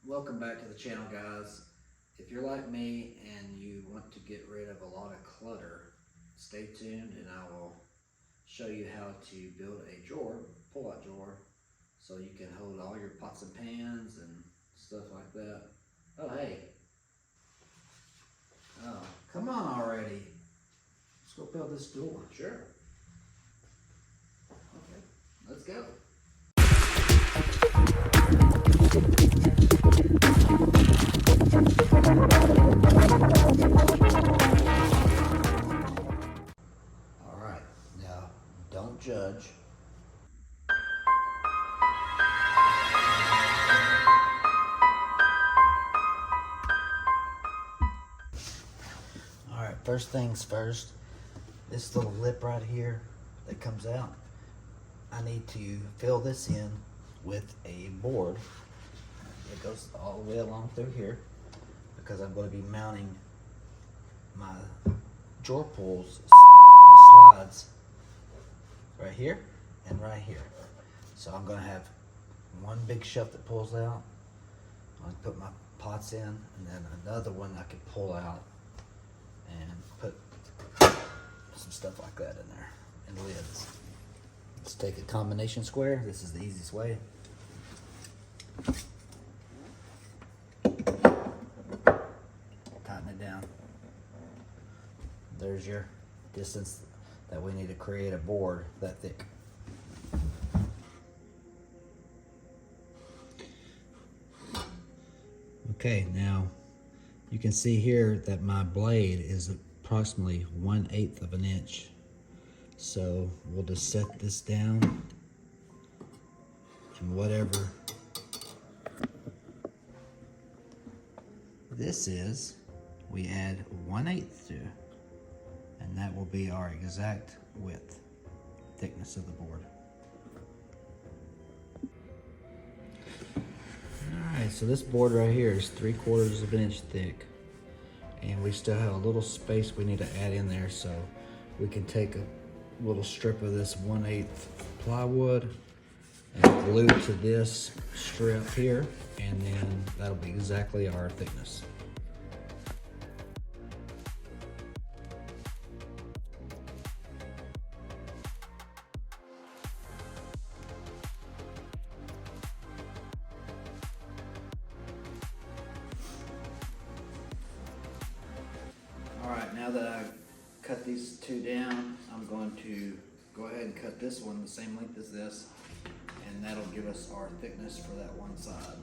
Welcome back to the channel, guys. If you're like me and you want to get rid of a lot of clutter, stay tuned and I will show you how to build a drawer, pull-out drawer, so you can hold all your pots and pans and stuff like that. Oh, hey. Oh, come on already. Let's go build this door. Sure. Okay, let's go. All right, now don't judge. All right, first things first, this little lip right here that comes out, I need to fill this in with a board. It goes all the way along through here because I'm going to be mounting my drawer pulls, slides right here and right here. So I'm going to have one big shelf that pulls out. I'm going to put my pots in, and then another one I can pull out and put some stuff like that in there, and lids. Let's take a combination square. This is the easiest way. Tighten it down. There's your distance that we need to create a board that thick. Okay, now you can see here that my blade is approximately 1/8 of an inch. So we'll just set this down, and whatever this is, we add 1/8 to, and that will be our exact width, thickness of the board. Alright, so this board right here is 3/4 of an inch thick, and we still have a little space we need to add in there, so we can take a little strip of this 1/8 plywood and glue to this strip here, and then that'll be exactly our thickness. Alright, now that I've cut these two down, I'm going to go ahead and cut this one the same length as this, and that'll give us our thickness for that one side.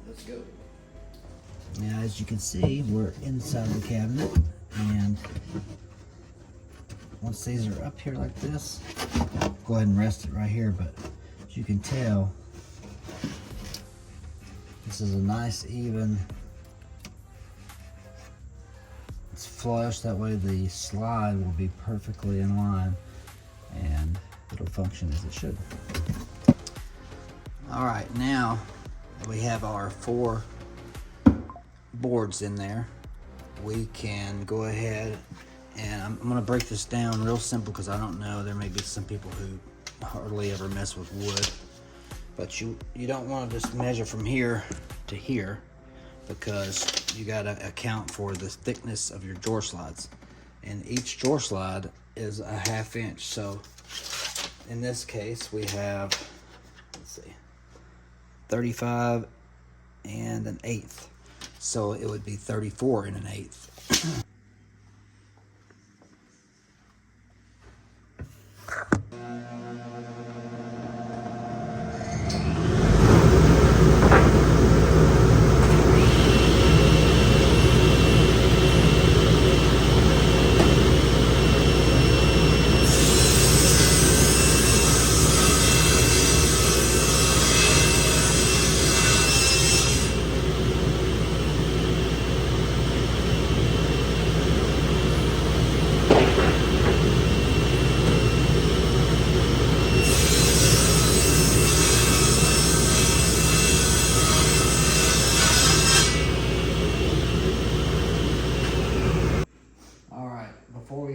Let's go. Now, as you can see, we're inside the cabinet, and once these are up here like this, go ahead and rest it right here. But as you can tell, this is a nice even, it's flush, that way the slide will be perfectly in line and it'll function as it should. All right, now that we have our 4 boards in there, we can go ahead, and I'm going to break this down real simple because I don't know, there may be some people who hardly ever mess with wood, but you don't want to just measure from here to here, because you got to account for the thickness of your drawer slides, and each drawer slide is a 1/2 inch. So in this case we have, let's see, 35 and 1/8, so it would be 34 and 1/8.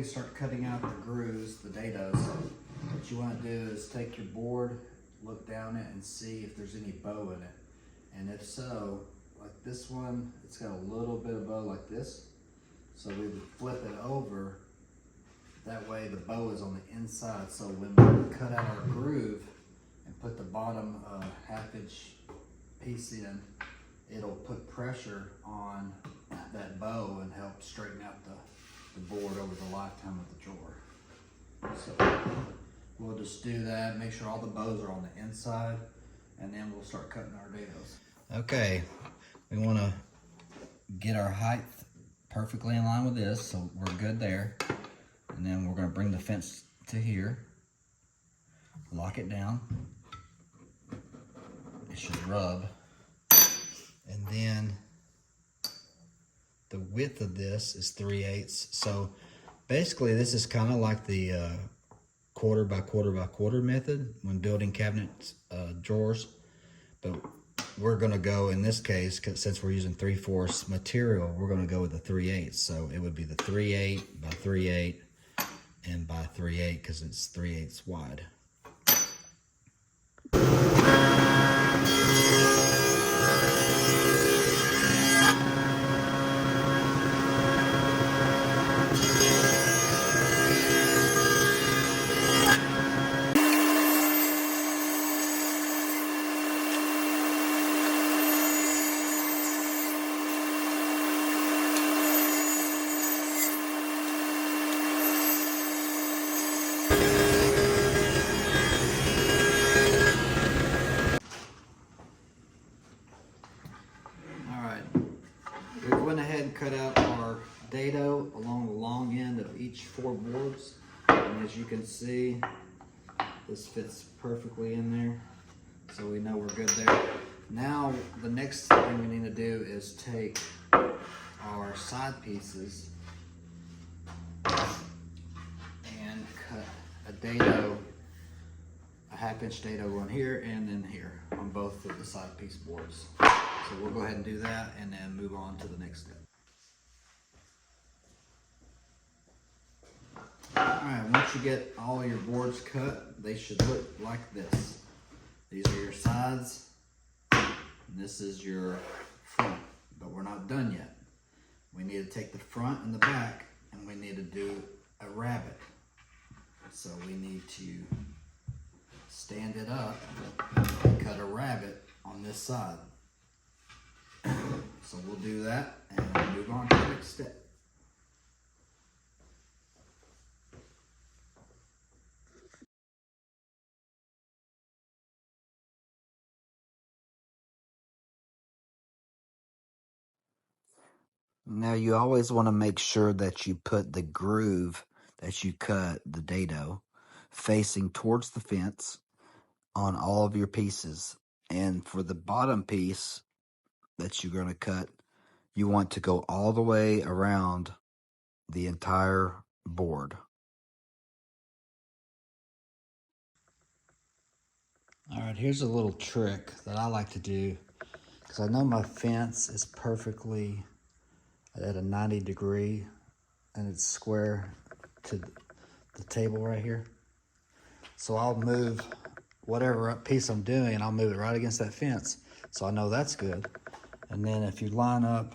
start cutting out the grooves, the dados, what you want to do is take your board, look down it, and see if there's any bow in it. And if so, like this one, it's got a little bit of bow like this. So we would flip it over. That way the bow is on the inside. So when we cut out our groove and put the bottom 1/2 inch piece in, it'll put pressure on that bow and help straighten out the board over the lifetime of the drawer. So we'll just do that, make sure all the bows are on the inside, and then we'll start cutting our dados. Okay, we want to get our height perfectly in line with this, so we're good there. And then we're going to bring the fence to here, lock it down. It should rub. And then the width of this is 3/8. So basically this is kind of like the quarter by quarter by quarter method when building cabinet drawers. But we're going to go, in this case, since we're using 3/4 material, we're going to go with the 3/8. So it would be the 3/8 by 3/8 and by 3/8 because it's 3/8 wide. Went ahead and cut out our dado along the long end of each 4 boards, and as you can see, this fits perfectly in there, so we know we're good there. Now the next thing we need to do is take our side pieces and cut a dado, a 1/2 inch dado on here and then here on both of the side piece boards. So we'll go ahead and do that and then move on to the next step. Alright, once you get all your boards cut, they should look like this. These are your sides, and this is your front, but we're not done yet. We need to take the front and the back, and we need to do a rabbet. So we need to stand it up and cut a rabbet on this side. So we'll do that and move on to the next step. Now you always want to make sure that you put the groove that you cut, the dado, facing towards the fence on all of your pieces. And for the bottom piece that you're going to cut, you want to go all the way around the entire board. All right, here's a little trick that I like to do, because I know my fence is perfectly at a 90 degree and it's square to the table right here. So I'll move whatever piece I'm doing and I'll move it right against that fence, so I know that's good. And then if you line up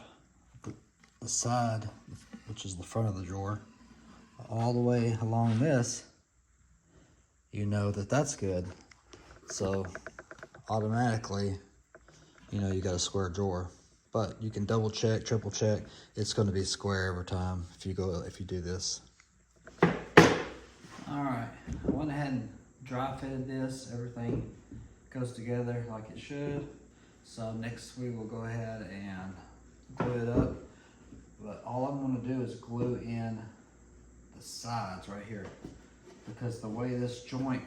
the side, which is the front of the drawer, all the way along this, you know that that's good. So automatically, you know you got a square drawer. But you can double check, triple check. It's going to be square every time if you do this. All right, I went ahead and dry fitted this. Everything goes together like it should. So next we will go ahead and glue it up. But all I'm going to do is glue in the sides right here, because the way this joint,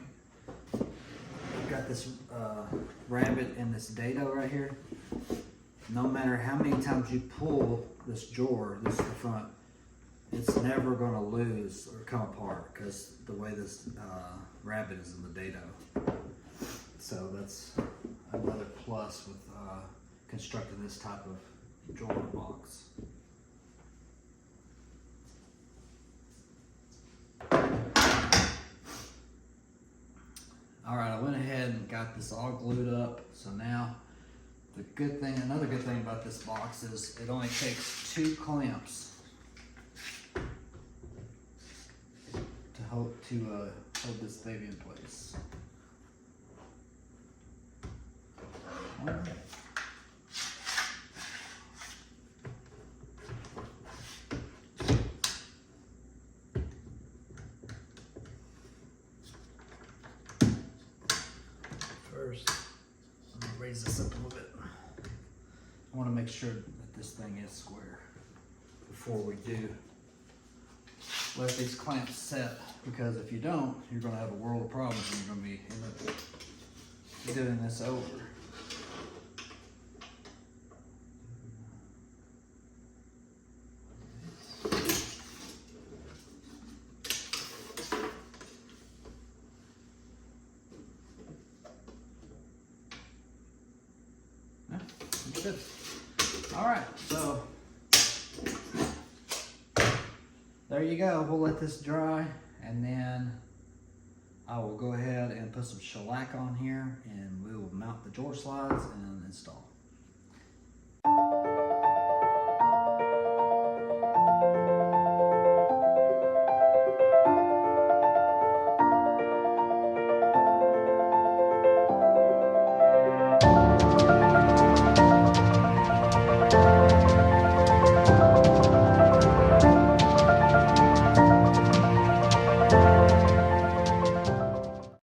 I've got this rabbet and this dado right here. No matter how many times you pull this drawer, this is the front, it's never going to lose or come apart because the way this rabbet is in the dado. So that's another plus with constructing this type of drawer box. All right, I went ahead and got this all glued up. So now another good thing about this box is it only takes 2 clamps to hold this baby in place. All right. First, I'm gonna raise this up a little bit. I want to make sure that this thing is square before we do let these clamps set, because if you don't, you're going to have a world of problems and you're going to be doing this over. Yeah, good. All right, so there you go. We'll let this dry, and then I will go ahead and put some shellac on here, and we will mount the door slides and install.